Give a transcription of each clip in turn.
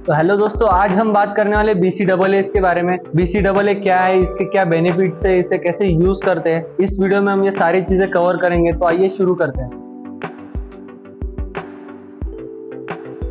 तो हेलो दोस्तों, आज हम बात करने वाले BCAA के बारे में। BCAA क्या है, इसके क्या बेनिफिट्स है, इसे कैसे यूज करते हैं, इस वीडियो में हम ये सारी चीजें कवर करेंगे। तो आइए शुरू करते हैं।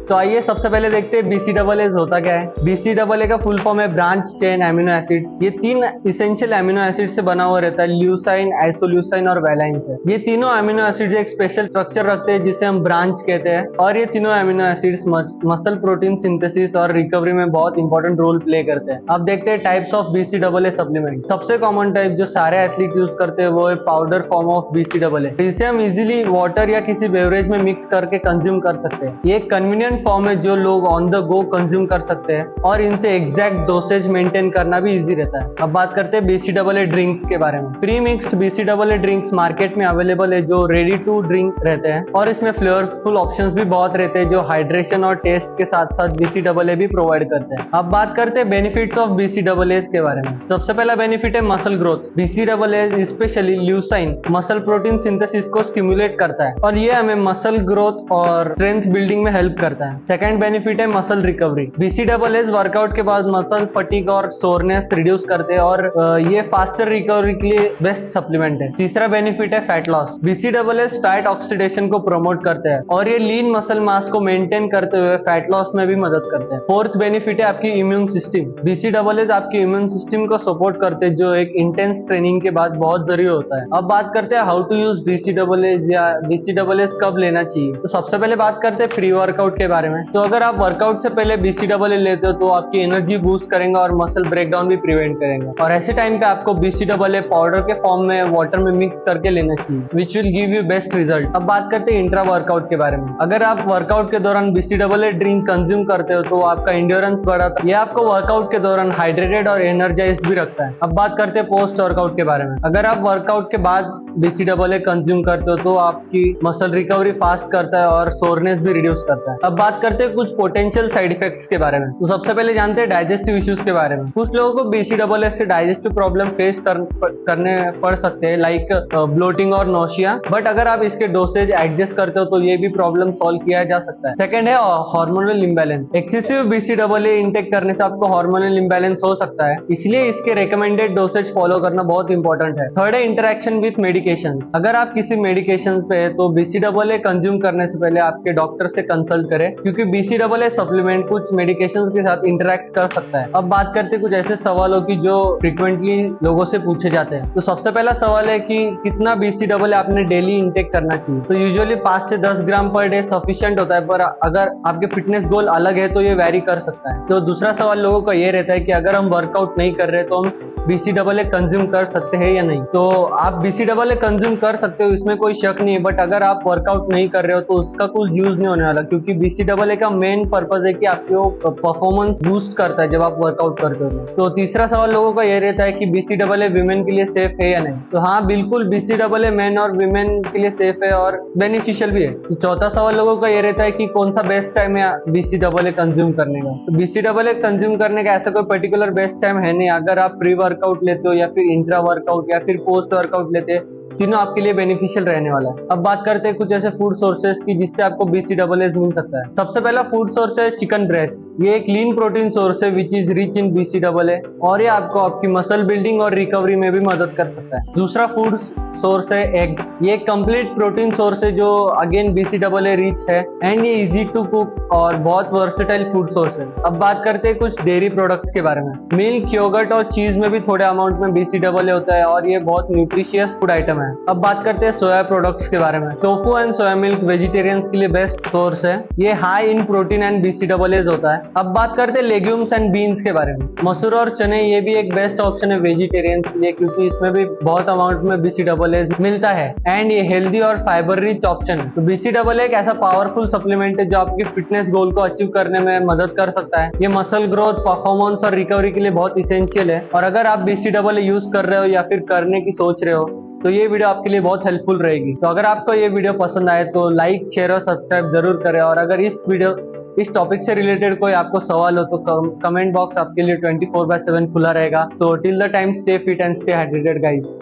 तो आइए सबसे पहले देखते हैं BCAA होता क्या है। BCAA का फुल फॉर्म है ब्रांच चेन एमिनो एसिड्स। ये तीन इसेंशियल एमिनो एसिड से बना हुआ रहता है, ल्यूसाइन, आइसोल्यूसाइन और वैलाइन से। ये तीनों एमिनो एसिड एक स्पेशल स्ट्रक्चर रखते हैं जिसे हम ब्रांच कहते हैं, और ये तीनों amino acids muscle protein synthesis और रिकवरी में बहुत इंपॉर्टेंट रोल प्ले करते हैं। अब देखते हैं टाइप्स ऑफ BCAA सप्लीमेंट। सबसे कॉमन टाइप जो सारे एथलीट यूज करते हैं वो है पाउडर फॉर्म ऑफ BCAA। इसे हम इजिली वाटर या किसी बेवरेज में मिक्स करके कंज्यूम कर सकते हैं। ये कन्वीनियंट फॉर्म है जो लोग ऑन द गो कंज्यूम कर सकते हैं, और इनसे एग्जैक्ट डोसेज मेंटेन करना भी इजी रहता है। अब बात करते हैं BCAA ड्रिंक्स के बारे में। Pre mixed BCAA drinks market में अवेलेबल है जो रेडी टू ड्रिंक रहते हैं, और इसमें फ्लेवरफुल ऑप्शंस भी बहुत रहते हैं जो हाइड्रेशन और टेस्ट के साथ साथ BCAA भी प्रोवाइड करते हैं। अब बात करते हैं बेनिफिट्स ऑफ BCAA के बारे में। सबसे पहला बेनिफिट है muscle growth. BCAA specially leucine muscle protein synthesis को स्टिमुलेट करता है, और ये हमें मसल ग्रोथ और स्ट्रेंथ बिल्डिंग में हेल्प करता है। सेकंड बेनिफिट है मसल रिकवरी। BCAA वर्कआउट के बाद मसल फटीग और सोरनेस रिड्यूस करते हैं, और ये फास्टर रिकवरी के लिए बेस्ट सप्लीमेंट है। तीसरा बेनिफिट है fat loss. BCAA fat oxidation को प्रमोट करते हैं, और ये लीन मसल मास को मेंटेन करते हुए फैट लॉस में भी मदद करते हैं। फोर्थ बेनिफिट है आपकी इम्यून सिस्टम। BCAA आपकी इम्यून सिस्टम को सपोर्ट करते हैं, जो एक इंटेंस ट्रेनिंग के बाद बहुत जरूरी होता है। अब बात करते हैं हाउ टू यूज BCAA या BCAA कब लेना चाहिए। तो सबसे पहले बात करते हैं प्री वर्कआउट के बारे में। तो अगर आप वर्कआउट से पहले BCAA लेते हो तो आपकी एनर्जी बूस्ट करेंगे और मसल ब्रेकडाउन भी प्रिवेंट करेंगे, और ऐसे टाइम पे आपको BCAA पाउडर के फॉर्म में वाटर में मिक्स करके लेना चाहिए, which will give you best result. अब बात करते हैं इंट्रा वर्कआउट के बारे में। अगर आप वर्कआउट के दौरान BCAA ड्रिंक कंज्यूम करते हो तो आपका इंड्योरेंस बढ़ाता है। ये आपको वर्कआउट के दौरान हाइड्रेटेड और एनर्जाइज्ड भी रखता है। अब बात करते हैं पोस्ट वर्कआउट के बारे में। अगर आप वर्कआउट के बाद BCAA कंज्यूम करते हो तो आपकी मसल रिकवरी फास्ट करता है और सोरनेस भी रिड्यूस करता है। अब बात करते हैं कुछ पोटेंशियल साइड इफेक्ट्स के बारे में। तो सबसे पहले जानते हैं डाइजेस्टिव इश्यूज के बारे में। कुछ लोगों को BCAA से डाइजेस्टिव प्रॉब्लम फेस करने पड़ सकते हैं, लाइक ब्लोटिंग और नोशिया, बट अगर आप इसके डोसेज एडजस्ट करते हो तो ये भी प्रॉब्लम सॉल्व किया जा सकता है। सेकंड है hormonal imbalance. Excessive BCAA intake करने से आपको हार्मोनल इम्बैलेंस हो सकता है, इसलिए इसके रिकमेंडेड डोसेज फॉलो करना बहुत इंपॉर्टेंट है। थर्ड है इंटरेक्शन विथ मेडिकेशन। अगर आप किसी मेडिकेशन पे है तो BCAA कंज्यूम करने से पहले आपके डॉक्टर से कंसल्ट करें, क्योंकि BCAA सप्लीमेंट कुछ मेडिकेशंस के साथ इंटरेक्ट कर सकता है। अब बात करते हैं कुछ ऐसे सवालों की जो फ्रिक्वेंटली लोगों से पूछे जाते हैं। तो सबसे पहला सवाल है कि कितना BCAA आपने डेली इंटेक करना चाहिए। तो यूजुअली 5 से 10 ग्राम पर डे सफिशिएंट होता है, पर अगर आपके फिटनेस गोल अलग है तो ये वेरी कर सकता है। तो दूसरा सवाल लोगों का ये रहता है कि अगर हम वर्कआउट नहीं कर रहे तो हम BCAA कंज्यूम कर सकते हैं या नहीं। तो आप BCAA कंज्यूम कर सकते हो, इसमें कोई शक नहीं है, बट अगर आप वर्कआउट नहीं कर रहे हो तो उसका कुछ यूज नहीं होने वाला, क्योंकि BCAA का मेन पर्पज है कि आपको परफॉर्मेंस बूस्ट करता है जब आप वर्कआउट करते हो। तो तीसरा सवाल लोगों का ये रहता है कि BCAA विमेन के लिए सेफ है या नहीं। तो हाँ, बिल्कुल BCAA मेन और विमेन के लिए सेफ है और बेनिफिशियल भी है। तो चौथा सवाल लोगों का ये रहता है कि कौन सा बेस्ट टाइम है BCAA कंज्यूम करने का। तो BCAA कंज्यूम करने का ऐसा कोई पर्टिकुलर बेस्ट टाइम है नहीं। अगर आप प्री वर्कआउट लेते हो या फिर इंट्रा वर्कआउट या फिर पोस्ट वर्कआउट लेते हैं, तीनों आपके लिए बेनिफिशियल रहने वाला है। अब बात करते हैं कुछ ऐसे फूड सोर्सेज की जिससे आपको BCAA मिल सकता है। सबसे पहला फूड सोर्स है चिकन ब्रेस्ट। ये एक लीन प्रोटीन सोर्स है which is rich in BCAA, और ये आपको आपकी मसल बिल्डिंग और रिकवरी में भी मदद कर सकता है। दूसरा फूड सोर्स है एग्स। ये एक कंप्लीट प्रोटीन सोर्स है जो अगेन BCAA रिच है, एंड ये इजी टू कुक और बहुत वर्सेटाइल फूड सोर्स है। अब बात करते हैं कुछ डेयरी प्रोडक्ट्स के बारे में। मिल्क, योगर्ट और चीज में भी थोड़े अमाउंट में BCAA होता है, और ये बहुत न्यूट्रिशियस फूड आइटम है। अब बात करते हैं सोया प्रोडक्ट्स के बारे में। Tofu and soya milk vegetarians के लिए बेस्ट सोर्स है। ये high in protein and BCAA होता है। अब बात करते हैं लेग्यूम्स एंड बीन्स के बारे में। मसूर और चने ये भी एक बेस्ट ऑप्शन है वेजिटेरियंस के लिए, क्योंकि इसमें भी बहुत अमाउंट में BCAA मिलता है, एंड ये हेल्दी और फाइबर रिच ऑप्शन है। तो BCAA एक ऐसा पावरफुल सप्लीमेंट है जो आपके फिटनेस गोल को अचीव करने में मदद कर सकता है। ये मसल ग्रोथ, परफॉर्मेंस और रिकवरी के लिए बहुत इसेंशियल है, और अगर आप BCAA यूज कर रहे हो या फिर करने की सोच रहे हो तो ये वीडियो आपके लिए बहुत हेल्पफुल रहेगी। तो अगर आपको ये वीडियो पसंद आए तो लाइक, शेयर और सब्सक्राइब जरूर करें, और अगर इस टॉपिक से रिलेटेड कोई आपको सवाल हो तो कमेंट बॉक्स आपके लिए 24/7 खुला रहेगा। तो till the time stay fit and stay hydrated guys.